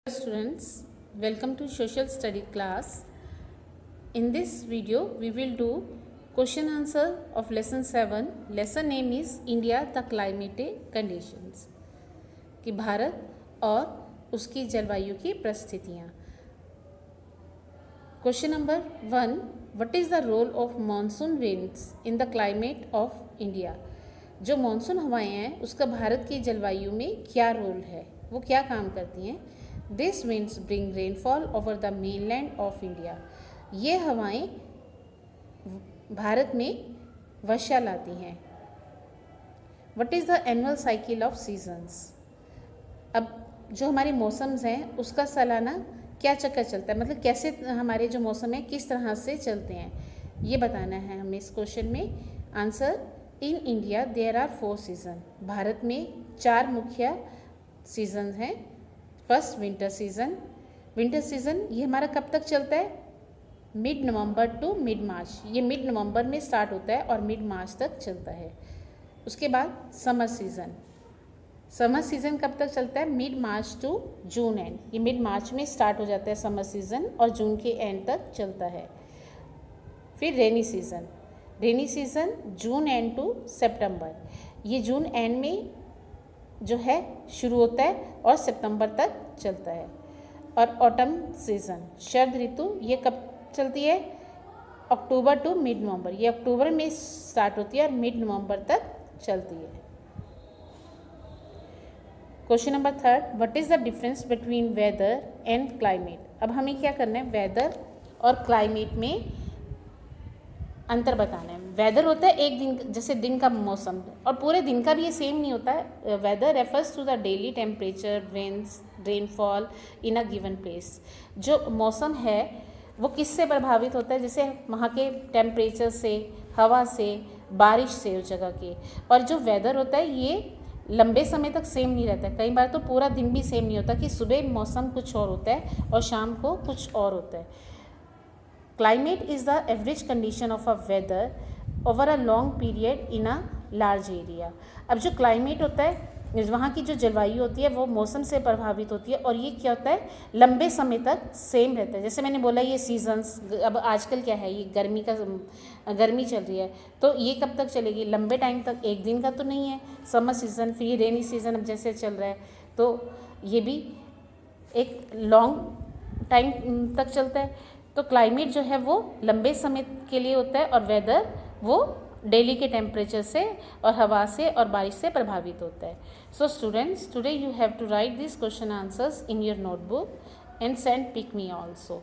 Students, welcome to social study class. In this video we will do question answer of lesson 7. Lesson name is India the climatic conditions, कि भारत और उसकी जलवायु की परिस्थितियाँ. Question number 1, what is the role of monsoon winds in the climate of India. जो monsoon हवाएं हैं उसका भारत की जलवायु में क्या रोल है, वो क्या काम करती हैं. These winds bring rainfall over the mainland of India. ये हवाएं भारत में वर्षा लाती हैं. What is the annual cycle of seasons? अब जो हमारे मौसम्स हैं उसका सालाना क्या चक्कर चलता है, मतलब कैसे हमारे जो मौसम है किस तरह से चलते हैं, ये बताना है हमें इस क्वेश्चन में. Answer, in India there are 4 season. Bharat में 4 मुख्य सीजन हैं. First winter season. Winter season ये हमारा कब तक चलता है, mid November to mid March. ये मिड नवंबर में स्टार्ट होता है और मिड मार्च तक चलता है. उसके बाद समर सीज़न. समर सीज़न कब तक चलता है, mid March to June end. ये मिड मार्च में स्टार्ट हो जाता है समर सीज़न और जून के एंड तक चलता है. फिर rainy season. Rainy season June end to September. ये जून एंड में जो है शुरू होता है और सितंबर तक चलता है. और ऑटम सीज़न, शरद ऋतु, ये कब चलती है, अक्टूबर टू मिड नवंबर. ये अक्टूबर में स्टार्ट होती है और मिड नवंबर तक चलती है. Question number 3, what is the difference between weather and climate. अब हमें क्या करना है, वेदर और क्लाइमेट में अंतर बताना है. वेदर होता है एक दिन, जैसे दिन का मौसम, और पूरे दिन का भी ये सेम नहीं होता है. Weather refers to the daily temperature, winds, rainfall in a given place. जो मौसम है वो किससे प्रभावित होता है, जैसे वहाँ के टेम्परेचर से, हवा से, बारिश से उस जगह के. और जो वेदर होता है ये लंबे समय तक सेम नहीं रहता है. कई बार तो पूरा दिन भी सेम नहीं होता, कि सुबह मौसम कुछ और होता है और शाम को कुछ और होता है. Climate is the average condition of a weather over a long period in a large area. अब जो क्लाइमेट होता है, वहाँ की जो जलवायु होती है वो मौसम से प्रभावित होती है और ये क्या होता है, लंबे समय तक सेम रहता है. जैसे मैंने बोला ये सीजन्स, अब आजकल क्या है, ये गर्मी चल रही है, तो ये कब तक चलेगी, लंबे टाइम तक, एक दिन का तो नहीं है. समर सीज़न, फिर ये रेनी सीज़न अब जैसे चल रहा है, तो ये भी एक लॉन्ग टाइम तक चलता है. तो क्लाइमेट जो है वो लंबे समय के लिए होता है और वेदर वो डेली के टेम्परेचर से और हवा से और बारिश से प्रभावित होता है. So students, today you have to write this question answers in your notebook and send pic me also.